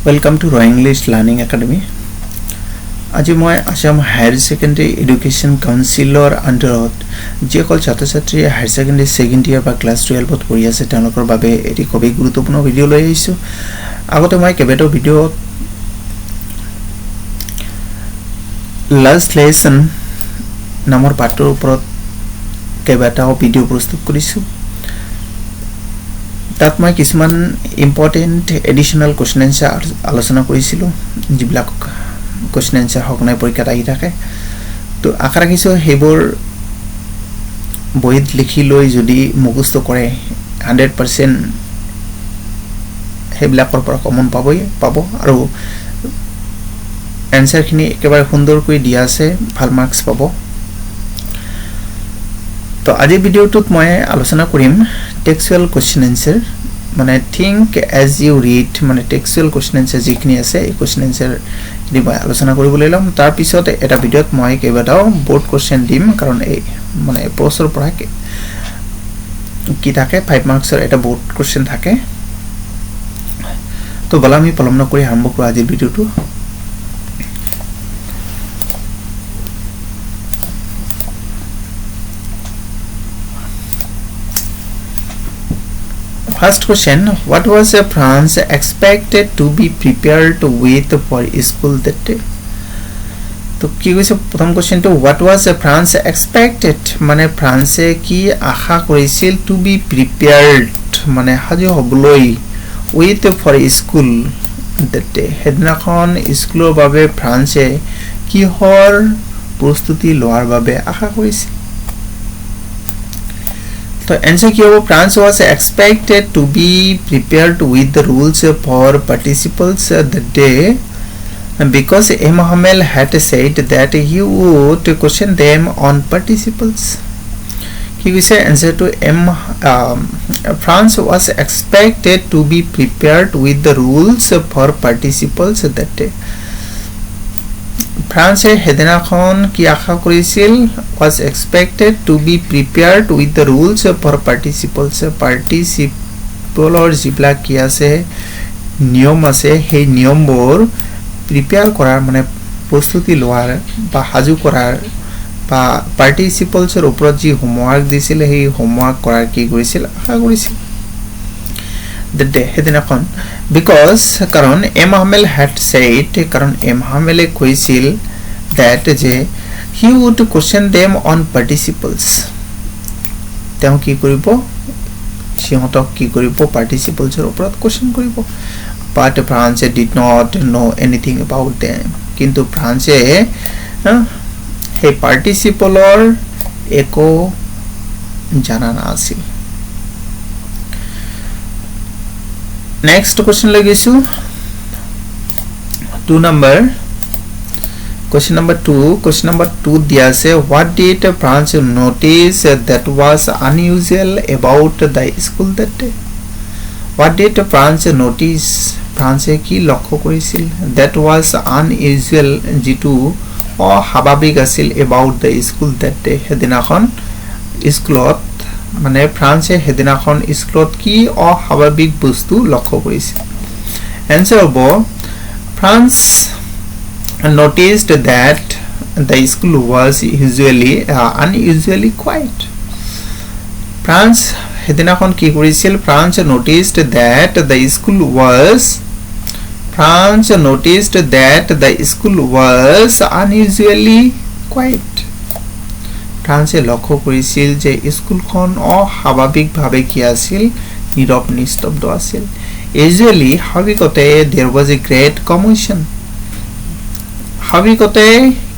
Welcome to Roy English Learning Academy. আজি মই Assam higher secondary education কাউন্সিলৰ আন্ডাৰত যিসকল ছাত্ৰ-ছাত্ৰী হায়াৰ সেকেন্ডাৰী সেকেন্ড ইয়াৰ বা ক্লাছ 12 ত পঢ়ি আছে তেওঁলোকৰ বাবে এটি খুব গুৰুত্বপূৰ্ণ ভিডিঅ লৈ আহিছো আগতে মই কেবেটো ভিডিঅ লাষ্ট লেসন নামৰ পাঠৰ ওপৰত কেবেটাও ভিডিঅ প্ৰস্তুত কৰিছো তাত মই কিছুমান ইম্পৰ্টেন্ট এডিশনাল কোৱেশ্চন আনসাৰ আলোচনা কৰিছিলো যিবিলাক কোৱেশ্চন আনসাৰ হকনাই পৰীক্ষাত আহি থাকে তো আশা ৰাখিছো হেবোৰ বহিত লিখি লৈ যদি মুখস্থ কৰে 100% হেবিলাকৰ পৰা কমন পাব আৰু আনসাৰ খিনি একেবাৰে সুন্দৰকৈ দিয়া আছে ভাল মাৰ্কস পাব তো আজি ভিডিঅটোত মই আলোচনা কৰিম টেক্সচুৱেল কোৱেশ্চন আনসাৰ মানে থিংক এজ ইউ ৰিড মানে টেক্সচুৱেল কোৱেশ্চন আনসাৰ যিখিনি আছে এই কোৱেশ্চন আনসাৰ খিনি মই আলোচনা কৰিবলৈ লম তাৰ পিছত এটা ভিডিঅত মই কেইবাটাও বোৰ্ড কোৱেশ্চন দিম কাৰণ এই মানে প্ৰশ্নৰ পৰা কি থাকে 5 মাৰ্কছৰ এটা বোৰ্ড কোৱেশ্চন থাকে তো বলা আমি পলম নকৰি আৰম্ভ কৰো আজিৰ ভিডিঅটো First question, what was France expected to be prepared with for school that day? तो কি কৈছে প্ৰথম কোৱেশ্চন তো what was France expected মানে ফ্ৰান্সে কি আশা কৰিছিল to be prepared মানে হাজু হবলৈ with for school that day হেদিনাখন স্কুলৰ বাবে ফ্ৰান্সে কিহৰ প্ৰস্তুতি লোৱাৰ বাবে আশা কৰিছিল So answer here France was expected to be prepared with the rules for participles the day because M. Hamel had said that he would question them on participles. He said answer to France was expected to be prepared with the rules for participles that day. France হেদিনাখন কি আশা কৰিছিল was expected to be prepared with the rules for participles participleৰ যিবিলাক কি আছে নিয়ম আছে সেই নিয়মবোৰ prepare কৰাৰ মানে প্ৰস্তুতি লোৱাৰ বা হাজু কৰাৰ বা পাৰ্টিসিপলছৰ ওপৰত যি হোমৱৰ্ক দিছিল সেই হোমৱৰ্ক কৰাৰ কি কৰিছিল আশা কৰিছিল হেদিনাখন because কারণ M. Hamel had said কারণ M. Hamel কৈছিল that যে he would question them on participles তেওঁ কি কৰিব সিহঁতক কি কৰিব participles ওপৰত কোৱেশ্চন কৰিব but France did not know anything about them কিন্তু ফ্ৰান্সে সেই পাৰ্টিসিপলৰ একো জানা নাছিল Next question lagisu 2 number question number 2 diya ase what did France notice that was unusual about the school that day what did France notice France ki লক্ষ্য কৰিছিল that was unusual jitu অস্বাভাৱিক আছিল about the school that day হেদিনাখন স্কুলত মানে ফ্ৰান্সে হেদিনাখন স্কুলত কি অস্বাভাৱিক বস্তু লক্ষ্য কৰিছিল আনসাৰ হ'ব France noticed that the school was unusually quiet France হেদিনাখন কি কৰিছিল France noticed that the school was unusually quiet ফ্ৰান্সে লক্ষ্য কৰিছিল যে স্কুলখন অস্বাভাৱিকভাৱে কি আছিল নীৰৱ নিস্তব্ধ আছিল usually হাবিকতে there was a great commotion হাবিকতে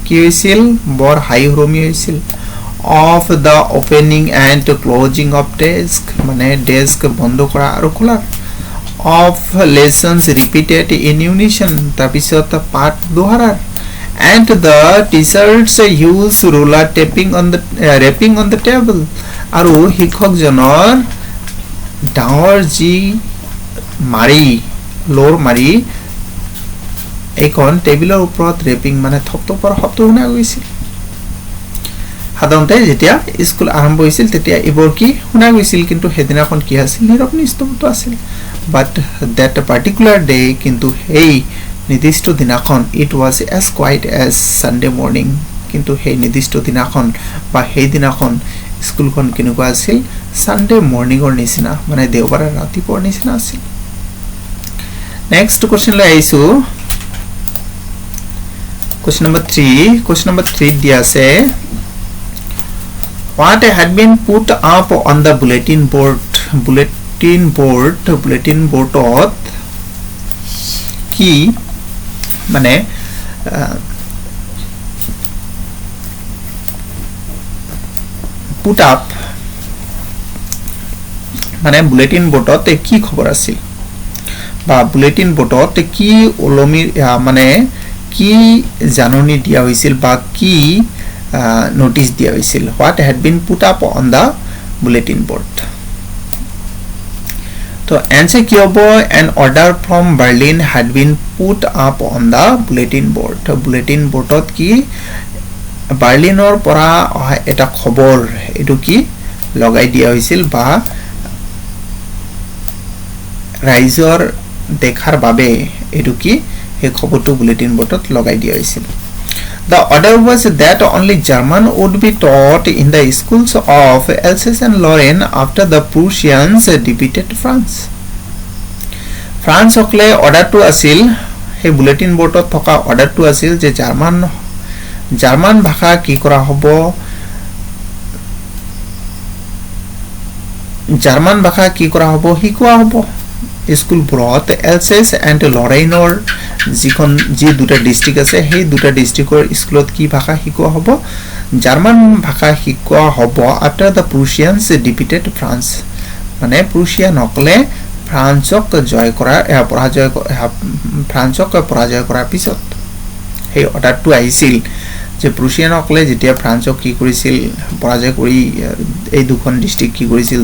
কি হৈছিল বৰ হাই হুৰুমি হৈছিল of the opening and closing of desk মানে desk বন্ধ কৰা আৰু খোলা of lessons repeated in unison তাৰপিছত পাঠ দোহাৰাৰ and the teachers use ruler rapping on the table aru hikhok jonor daor ji mari lor mari ekon table uprot rapping mane thoptopar hopto hona goisil সাধাৰণতে যেতিয়া school আৰম্ভ হৈছিল তেতিয়া ইবৰ কি শুনা গৈছিল কিন্তু হেদিনাখন কি আছিল নিৰৱ নিস্তব্ধ আছিল but that particular day কিন্তু hey নিৰ্দিষ্ট দিনাখন it was as quiet as Sunday morning কিন্তু hey নিৰ্দিষ্ট দিনাখন বা hey দিনাখন স্কুলখন কেনেকুৱা আছিল Sunday morning or নিচিনা মানে দেওবাৰ ৰাতিপুৱাৰ নিচিনা আছিল next question লৈ আইছো question number 3 দিয়া আছে what had been put up on the bulletin board কি মানে put up মানে বুলেটিন বোৰ্ডত কি খবৰ আছিল বা বুলেটিন বোৰ্ডত কি ওলমি মানে কি জাননী দিয়া হৈছিল বা কি notice দিয়া হৈছিল what had been put up on the bulletin board তো answer কি হ'ব an order from Berlin had been put up on the bulletin board তো bulletin boardত কি বাৰ্লিনৰ পৰা এটা খবৰ এটো কি লগাই দিয়া হৈছিল বা ৰাইজৰ দেখাৰ বাবে এটো কি এই খবৰটো বুলেটিন বোৰ্ডত লগাই দিয়া হৈছিল The order was that only German would be taught in the schools of Alsace and Lorraine after the Prussians defeated France. France okle order to asil he bulletin board ot thoka order to asil je German bhasha ki kora hobo hikwa hobo school ব্ৰত else's and লৰেইনৰ যিখন যি দুটা district আছে সেই দুটা ডিস্ট্ৰিক্টৰ স্কুলত কি ভাষা শিকোৱা হ'ব জাৰ্মান ভাষা শিকোৱা হ'ব আফটাৰ দা প্ৰুছিয়ানছ ডিফিটেড ফ্ৰান্স মানে প্ৰুছিয়া নকলে ফ্ৰান্সক পৰাজয় কৰাৰ পিছত সেই অৰ্ডাৰটো আহিছিল যে প্ৰুছিয়া নকলে যেতিয়া ফ্ৰান্সক কি কৰিছিল পৰাজয় কৰি এই দুখন ডিস্ট্ৰিক্ট কি কৰিছিল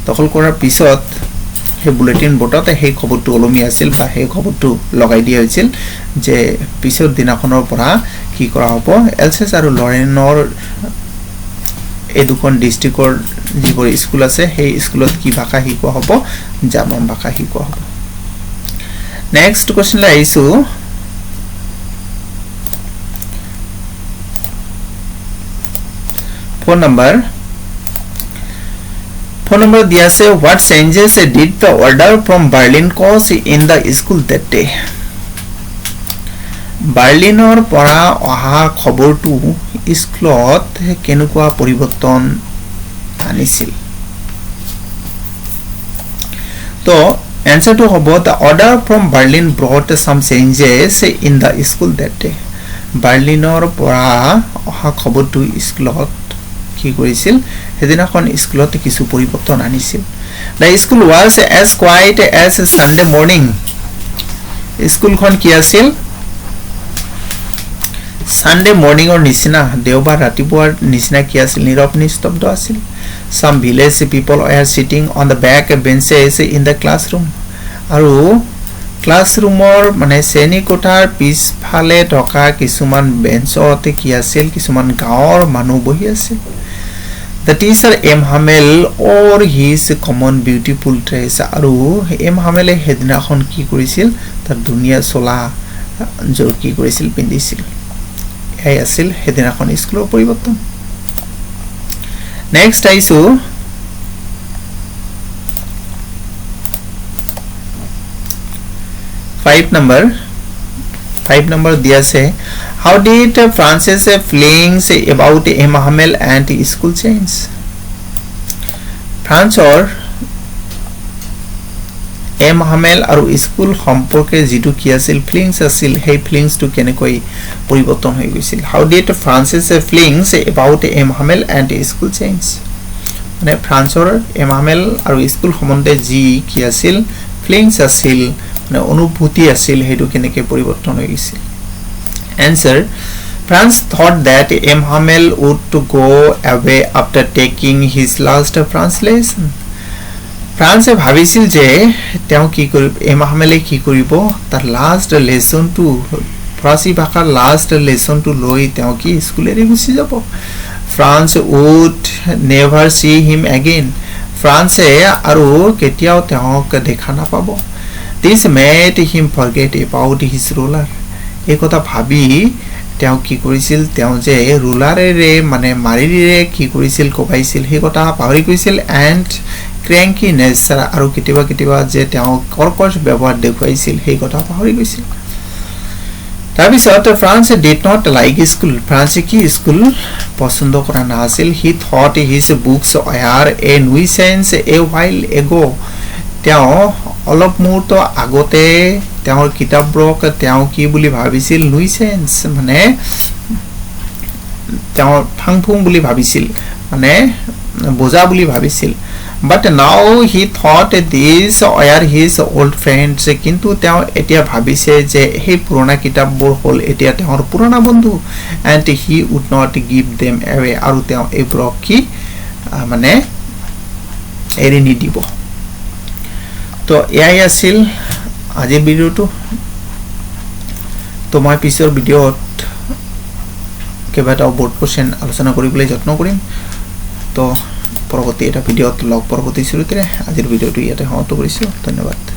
দখল কৰাৰ পিছত হে বুলেটিন বোৰ্ডতে হে খবৰটো ওলমি আছিল বা হে খবৰটো লগাই দিয়া হৈছিল যে পিছৰ দিনাখনৰ পৰা কি কৰা হ'ব এলসেস আৰু লৰেইনৰ এই দুখন ডিস্ট্ৰিক্টৰ যিবোৰ স্কুল আছে সেই স্কুলত কি ভাষা শিকোৱা হ'ব জাৰ্মান ভাষা শিকোৱা হ'ব নেক্সট কোৱেশ্চন লৈ আইছো ফোন number दिया से what changes did the order from Berlin cause in the school that day Berlinor পৰা অহা খবৰটো স্কুলত কেনেকুৱা পৰিৱৰ্তন আনিছিল তো answer to হ'ব the order from Berlin brought some changes in the school that day Berlinor পৰা অহা খবৰটো স্কুলত কি কৰিছিল হেদিনাখন স্কুলত কিছু পৰিৱৰ্তন আনিছিল the school was as quiet as a Sunday morning স্কুলখন কি আছিল Sunday morning or নিচিনা দেওবাৰ ৰাতিপুৱাৰ নিচিনা কি আছিল নীৰৱ নিস্তব্ধ আছিল some village people were sitting on the back benches in the classroom আৰু ক্লাছৰুমৰ মানে শ্ৰেণী কোঠাৰ পিছফালে থকা কিছুমান বেঞ্চতে কি আছিল কিছুমান গাঁৱৰ মানুহ বহি আছিল The teacher M. Hamel or his common beautiful dress aru M. Hamel hedinakhon ki korisil tar dunia sola jor ki korisil pindisil ei asil hedinakhon school poriborton next aisu 5 number diya se how did France's feelings about M. Hamel and school change France or M. Hamel aru school সম্পৰ্কে যেটো কি আছিল feelings আছিল সেই feelings to কেনেকৈ পৰিৱৰ্তন হৈ গৈছিল how did France's feelings about M. Hamel and school change মানে ফ্ৰান্সৰ M. Hamel আৰু স্কুল সম্বন্ধে যি কি আছিল feelings আছিল মানে অনুভূতি আছিল হেতু কেনেকৈ পৰিৱৰ্তন হৈ গৈছিল Answer France thought that M. Hamel would to go away after taking his last France lesson. France ভাবিছিল যে তেওঁ কি কৰিব M. Hamel কি কৰিব তাৰ লাষ্ট লেসন টু ফ্ৰান্সী ভাষাৰ লাষ্ট লেসন টু লৈ তেওঁ কি স্কুলেৰে গুচি যাব France would never see him again. ফ্ৰান্সে আৰু কেতিয়াও তেওঁক দেখা নাপাব this made him forget about his ruler এই কথা ভাবি তেওঁ কি কৰিছিল তেওঁ যে ৰুলাৰেৰে মানে মাৰিৰে কি কৰিছিল কোবাইছিল সেই কথা পাহৰি গৈছিল and crankiness আৰু কেতিয়াবা যে তেওঁ কৰ্কশ ব্যৱহাৰ দেখুৱাইছিল সেই কথা পাহৰি গৈছিল তাৰপিছত France did not like school ফ্ৰান্সে কি স্কুল পছন্দ কৰা নাছিল he thought his books were a nuisance a while ago তেওঁ অলপ মুহূৰ্ত আগতে তেওঁৰ কিতাপবোৰক তেওঁ কি বুলি ভাবিছিল nuisance মানে তেওঁ ফাংফুং বুলি ভাবিছিল মানে বোজা বুলি ভাবিছিল but now he thought these were his old friends কিন্তু তেওঁ এতিয়া ভাবিছে যে সেই পুৰণা কিতাপবোৰ হল এতিয়া তেওঁৰ পুৰণা বন্ধু and he would not give them away আৰু তেওঁ এইবোৰক কি মানে এৰি নিদিব তো এয়াই আছিল আজিৰ ভিডিওটো তো মই পিছৰ ভিডিওত কেইবাটাও বোৰ্ড কোৱেশ্চন আলোচনা কৰিবলৈ যত্ন কৰিম তো পৰৱৰ্তী এটা ভিডিওত লগ পোৱাৰ প্ৰতিশ্ৰুতিৰে আজিৰ ভিডিওটো ইয়াতে সমাপ্ত কৰিছো ধন্যবাদ